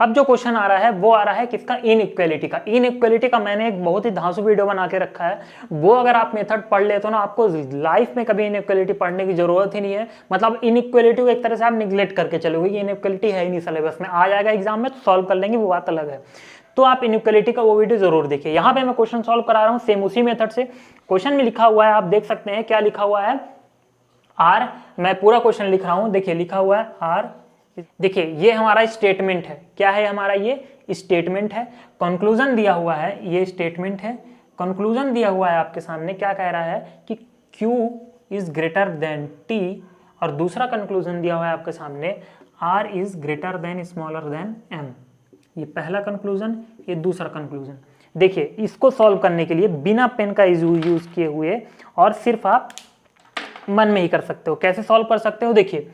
अब जो क्वेश्चन आ रहा है वो आ रहा है किसका, इनइक्वालिटी का। इनइक्वालिटी का मैंने एक बहुत ही धांसू वीडियो बना के रखा है, वो अगर आप मेथड पढ़ लेते हो ना, आपको लाइफ में कभी इनइक्वालिटी पढ़ने की जरूरत ही नहीं है। मतलब इनइक्वालिटी को एक तरह से आप निगलेक्ट करके चलोगे, इनइक्वालिटी है ही नहीं सिलेबस में, आ जाएगा एग्जाम में तो सॉल्व कर लेंगे, वो बात अलग है। तो आप इनइक्वालिटी का वो वीडियो जरूर देखिए। यहाँ पे मैं क्वेश्चन सॉल्व करा रहा हूँ सेम उसी मेथड से। क्वेश्चन में लिखा हुआ है, आप देख सकते हैं क्या लिखा हुआ है, आर। मैं पूरा क्वेश्चन लिख रहा हूं, देखिए लिखा हुआ है आर। देखिए ये हमारा स्टेटमेंट है, क्या है हमारा, ये स्टेटमेंट है। कंक्लूजन दिया हुआ है, ये स्टेटमेंट है। कंक्लूजन दिया हुआ है आपके सामने, क्या कह रहा है कि Q is greater than T, और दूसरा कंक्लूजन दिया हुआ है आपके सामने R is greater than smaller than M। ये पहला कंक्लूजन, ये दूसरा कंक्लूजन। देखिए इसको सॉल्व करने के लिए बिना पेन का यूज किए हुए और सिर्फ आप मन में ही कर सकते हो। कैसे सॉल्व कर सकते हो, देखिए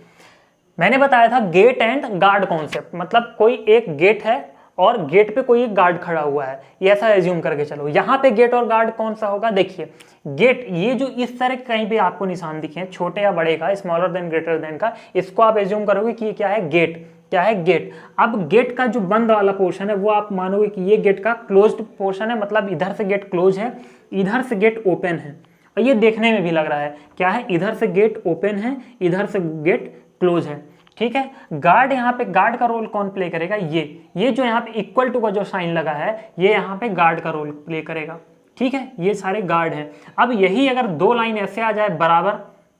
मैंने बताया था गेट एंड गार्ड कॉन्सेप्ट। मतलब कोई एक गेट है और गेट पे कोई एक गार्ड खड़ा हुआ है, ये ऐसा एज्यूम करके चलो। यहाँ पे गेट और गार्ड कौन सा होगा, देखिए गेट, ये जो इस तरह कहीं पे आपको निशान दिखे हैं छोटे या बड़े का, स्मॉलर देन ग्रेटर देन का, इसको आप एज्यूम करोगे कि ये क्या है, गेट। क्या है, गेट। अब गेट का जो बंद वाला पोर्शन है वो आप मानोगे कि ये गेट का क्लोज्ड पोर्शन है, मतलब इधर से गेट क्लोज है, इधर से गेट ओपन है। और ये देखने में भी लग रहा है क्या है, इधर से गेट ओपन है, इधर से गेट क्लोज है। ठीक है, गार्ड, यहाँ पे गार्ड का रोल कौन प्ले करेगा, ये जो यहाँ पे इक्वल टू का जो साइन लगा है, ये यहाँ पे गार्ड का रोल प्ले करेगा। ठीक है, ये सारे गार्ड हैं। अब यही अगर दो लाइन ऐसे आ जाए बराबर,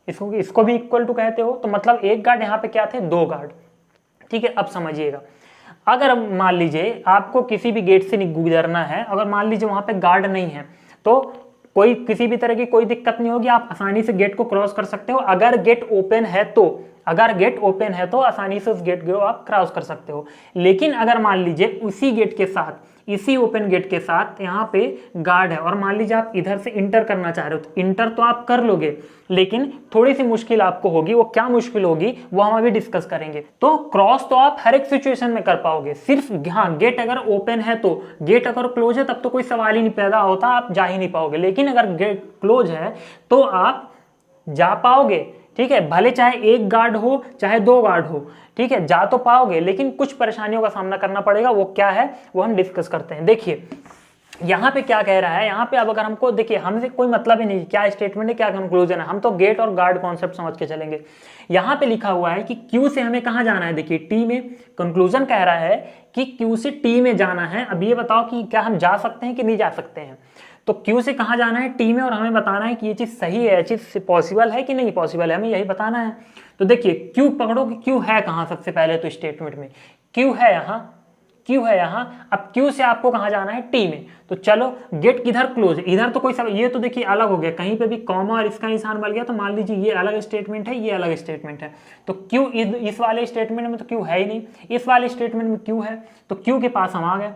इसको भी इक्वल टू कहते हो, तो मतलब एक गार्ड, यहाँ पे क्या थे, दो गार्ड। ठीक है, अब समझिएगा, अगर मान लीजिए आपको किसी भी गेट से गुजरना है, अगर मान लीजिए वहां पे गार्ड नहीं है, तो कोई किसी भी तरह की कोई दिक्कत नहीं होगी, आप आसानी से गेट को क्रॉस कर सकते हो। अगर गेट ओपन है तो, अगर गेट ओपन है तो आसानी से उस गेट को आप क्रॉस कर सकते हो। लेकिन अगर मान लीजिए उसी गेट के साथ, इसी ओपन गेट के साथ यहाँ पे गार्ड है, और मान लीजिए आप इधर से इंटर करना चाह रहे हो, तो इंटर तो आप कर लोगे, लेकिन थोड़ी सी मुश्किल आपको होगी। वो क्या मुश्किल होगी वो हम अभी डिस्कस करेंगे। तो क्रॉस तो आप हर एक सिचुएशन में कर पाओगे, सिर्फ हाँ गेट अगर ओपन है तो, गेट अगर क्लोज है तब तो कोई सवाल ही नहीं पैदा होता, आप जा ही नहीं पाओगे। लेकिन अगर गेट क्लोज है तो आप जा पाओगे। ठीक है, भले चाहे एक गार्ड हो चाहे दो गार्ड हो, ठीक है, जा तो पाओगे, लेकिन कुछ परेशानियों का सामना करना पड़ेगा। वो क्या है वो हम डिस्कस करते हैं। देखिए यहाँ पे क्या कह रहा है, यहाँ पे अब अगर हमको, देखिए हमसे कोई मतलब ही नहीं क्या स्टेटमेंट है क्या कंक्लूजन है, हम तो गेट और गार्ड कॉन्सेप्ट समझ के चलेंगे। यहाँ पे लिखा हुआ है कि Q से हमें कहाँ जाना है, देखिए T में। कंक्लूजन कह रहा है कि Q से T में जाना है। अब ये बताओ कि क्या हम जा सकते हैं कि नहीं जा सकते हैं। तो Q से कहाँ जाना है, T में, और हमें बताना है कि ये चीज़ सही है, ये चीज़ पॉसिबल है कि नहीं पॉसिबल है, हमें यही बताना है। तो देखिए Q पकड़ो कि Q है कहाँ, सबसे पहले तो स्टेटमेंट में Q है यहाँ, Q है यहाँ। अब Q से आपको कहाँ जाना है, T में। तो चलो गेट किधर क्लोज है, इधर तो कोई सब, ये तो देखिए अलग हो गया, कहीं पे भी कॉमा और इसका निशान मिल गया, तो मान लीजिए ये अलग स्टेटमेंट है, ये अलग स्टेटमेंट है। तो Q इस वाले स्टेटमेंट में तो Q है ही नहीं, इस वाले स्टेटमेंट में Q है, तो Q के पास हम आ गए।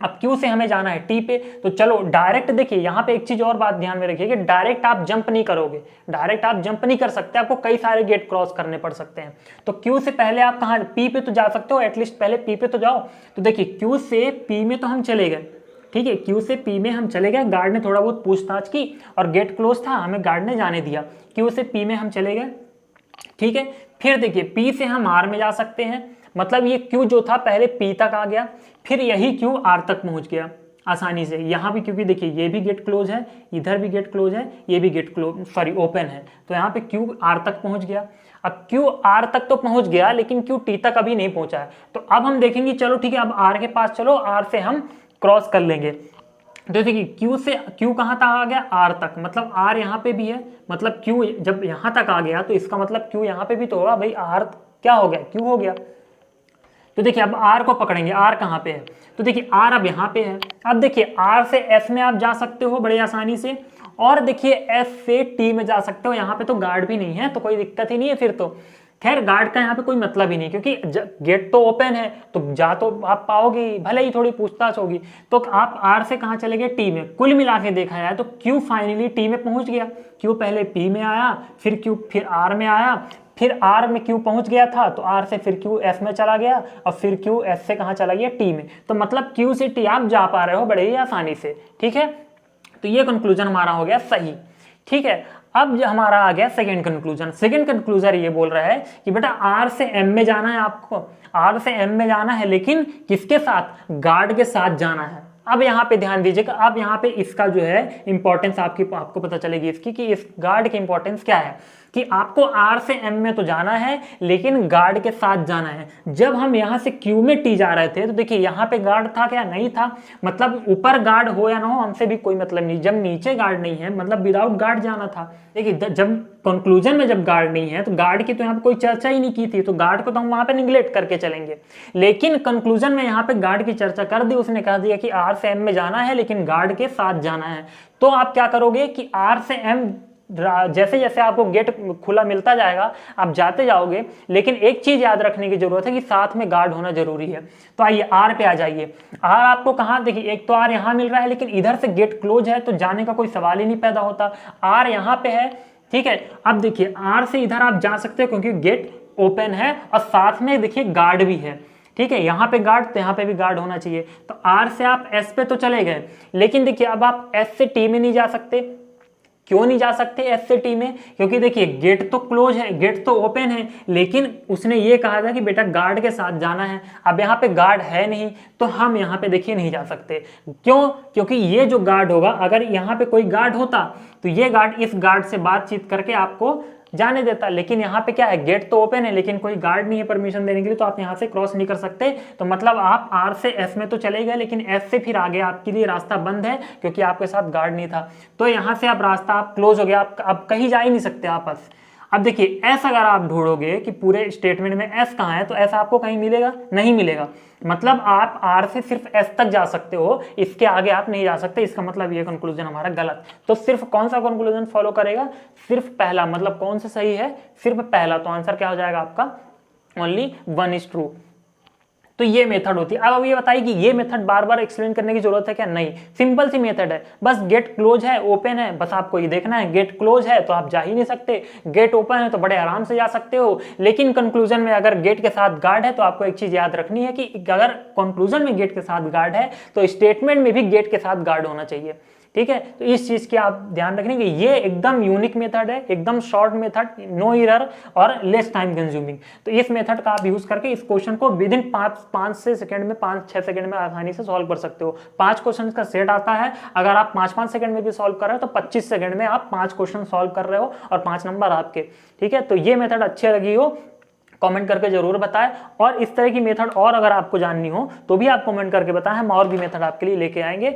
अब Q से हमें जाना है T पे, तो चलो डायरेक्ट, देखिए यहाँ पे एक चीज और बात ध्यान में रखिए कि डायरेक्ट आप जंप नहीं करोगे, डायरेक्ट आप जंप नहीं कर सकते, आपको कई सारे गेट क्रॉस करने पड़ सकते हैं। तो Q से पहले आप कहाँ, P पे तो जा सकते हो, एटलीस्ट पहले P पे तो जाओ। तो देखिए Q से P में तो हम चले गए, ठीक है, Q से P में हम चले गए, गार्ड ने थोड़ा बहुत पूछताछ की और गेट क्लोज था, हमें गार्ड ने जाने दिया। Q से P में हम चले गए, ठीक है। फिर देखिए P से हम R में जा सकते हैं, मतलब ये Q जो था पहले P तक आ गया, फिर यही Q R तक पहुंच गया आसानी से। यहाँ भी क्योंकि देखिए ये भी गेट क्लोज है, इधर भी गेट क्लोज है, ये भी गेट क्लोज सॉरी ओपन है, तो यहाँ पे Q R तक पहुंच गया। अब Q R तक तो पहुंच गया, लेकिन Q T तक अभी नहीं पहुंचा है। तो अब हम देखेंगे, चलो ठीक है, अब R के पास चलो, R से हम क्रॉस कर लेंगे। तो देखिए Q कहाँ तक आ गया, R तक, मतलब R यहाँ पे भी है, मतलब Q जब यहाँ तक आ गया तो इसका मतलब Q यहाँ पे भी तो होगा भाई, R क्या हो गया, Q हो गया। तो देखिए अब R को पकड़ेंगे, R कहाँ पे है, तो देखिए R अब यहाँ पे है। अब देखिए R से S में आप जा सकते हो बड़े आसानी से, और देखिए S से T में जा सकते हो। यहाँ पे तो गार्ड भी नहीं है तो कोई दिक्कत ही नहीं है फिर तो। खैर गार्ड का यहाँ पे कोई मतलब ही नहीं, क्योंकि गेट तो ओपन है, तो जा तो आप पाओगे, भले ही थोड़ी पूछताछ होगी। तो आप R से कहाँ चले गए, T में। कुल मिला के देखा जाए तो Q फाइनली T में पहुंच गया। Q पहले P में आया, फिर Q फिर R में आया, फिर R में Q पहुंच गया था, तो R से फिर Q S में चला गया, और फिर Q S से कहाँ चला गया, T में। तो मतलब Q से T आप जा पा रहे हो बड़े ही आसानी से, ठीक है। तो ये कंक्लूजन हमारा हो गया सही, ठीक है। अब हमारा आ गया सेकंड कंक्लूजन। सेकंड कंक्लूजन ये बोल रहा है कि बेटा आर से एम में जाना है, आपको आर से एम में जाना है, लेकिन किसके साथ, गार्ड के साथ जाना है। अब यहाँ पे ध्यान दीजिएगा, अब यहाँ पे इसका जो है इंपॉर्टेंस आपको पता चलेगी इसकी, कि इस गार्ड की इंपॉर्टेंस क्या है, कि आपको आर से एम में तो जाना है लेकिन गार्ड के साथ जाना है। जब हम यहाँ से क्यू में टी जा रहे थे तो देखिए यहाँ पे गार्ड था क्या, नहीं था, मतलब ऊपर गार्ड हो या ना हो हमसे भी कोई मतलब नहीं। जब नीचे गार्ड नहीं है मतलब विदाउट गार्ड जाना था। देखिए जब कंक्लूजन में जब गार्ड नहीं है तो गार्ड की तो यहाँ पे कोई चर्चा ही नहीं की थी, तो गार्ड को तो हम वहां पे निगलेक्ट करके चलेंगे। लेकिन कंक्लूजन में यहाँ पे गार्ड की चर्चा कर दी, उसने कह दिया कि आर से एम में जाना है लेकिन गार्ड के साथ जाना है। तो आप क्या करोगे कि आर से एम जैसे जैसे आपको गेट खुला मिलता जाएगा आप जाते जाओगे, लेकिन एक चीज याद रखने की जरूरत है कि साथ में गार्ड होना जरूरी है। तो आइए आर पे आ जाइए। आर आपको कहाँ, देखिए एक तो आर यहाँ मिल रहा है लेकिन इधर से गेट क्लोज है तो जाने का कोई सवाल ही नहीं पैदा होता। आर यहाँ पे है, ठीक है। अब देखिए आर से इधर आप जा सकते हो क्योंकि गेट ओपन है और साथ में देखिए गार्ड भी है, ठीक है। यहाँ पे गार्ड तो यहाँ पे भी गार्ड होना चाहिए। तो आर से आप एस पे तो चले गए, लेकिन देखिए अब आप एस से टी में नहीं जा सकते। क्यों नहीं जा सकते एस से टी में, क्योंकि देखिए गेट तो क्लोज है, गेट तो ओपन है, लेकिन उसने ये कहा था कि बेटा गार्ड के साथ जाना है। अब यहाँ पे गार्ड है नहीं तो हम यहाँ पे देखिए नहीं जा सकते। क्यों, क्योंकि ये जो गार्ड होगा, अगर यहाँ पे कोई गार्ड होता तो ये गार्ड इस गार्ड से बातचीत करके आपको जाने देता, लेकिन यहाँ पे क्या है, गेट तो ओपन है लेकिन कोई गार्ड नहीं है परमिशन देने के लिए, तो आप यहाँ से क्रॉस नहीं कर सकते। तो मतलब आप आर से एस में तो चले गए लेकिन एस से फिर आगे आपके लिए रास्ता बंद है क्योंकि आपके साथ गार्ड नहीं था। तो यहाँ से आप रास्ता आप क्लोज हो गया, आप अब कहीं जा ही नहीं सकते आपस। अब देखिए एस अगर आप ढूंढोगे कि पूरे स्टेटमेंट में एस कहाँ है, तो एस आपको कहीं मिलेगा नहीं मिलेगा। मतलब आप आर से सिर्फ एस तक जा सकते हो, इसके आगे आप नहीं जा सकते। इसका मतलब ये कंक्लूजन हमारा गलत। तो सिर्फ कौन सा कंक्लूजन फॉलो करेगा, सिर्फ पहला, मतलब कौन सा सही है, सिर्फ पहला। तो आंसर क्या हो जाएगा आपका, ओनली 1 इज ट्रू। तो ये मेथड होती है। अब ये बताइए कि ये मेथड बार बार एक्सप्लेन करने की जरूरत है क्या, नहीं, सिंपल सी मेथड है। बस गेट क्लोज है ओपन है, बस आपको ये देखना है। गेट क्लोज है तो आप जा ही नहीं सकते, गेट ओपन है तो बड़े आराम से जा सकते हो। लेकिन कंक्लूजन में अगर गेट के साथ गार्ड है तो आपको एक चीज याद रखनी है कि अगर कंक्लूजन में गेट के साथ गार्ड है तो स्टेटमेंट में भी गेट के साथ गार्ड होना चाहिए, ठीक है। तो इस चीज की आप ध्यान रखने की, ये एकदम यूनिक मेथड है, एकदम शॉर्ट मेथड, नो एरर और लेस टाइम कंज्यूमिंग। तो इस मेथड का आप यूज करके इस क्वेश्चन को विद इन 5 सेकंड में 5-6 सेकंड में आसानी से सॉल्व कर सकते हो। 5 क्वेश्चन का सेट आता है, अगर आप 5-5 सेकंड में भी सॉल्व कर रहे हो तो 25 सेकंड में आप 5 क्वेश्चन सॉल्व कर रहे हो और 5 नंबर आपके, ठीक है। तो ये मेथड अच्छी लगी हो कमेंट करके जरूर बताएं, और इस तरह की मेथड और अगर आपको जाननी हो तो भी आप कमेंट करके बताएं, हम और भी मेथड आपके लिए लेके आएंगे।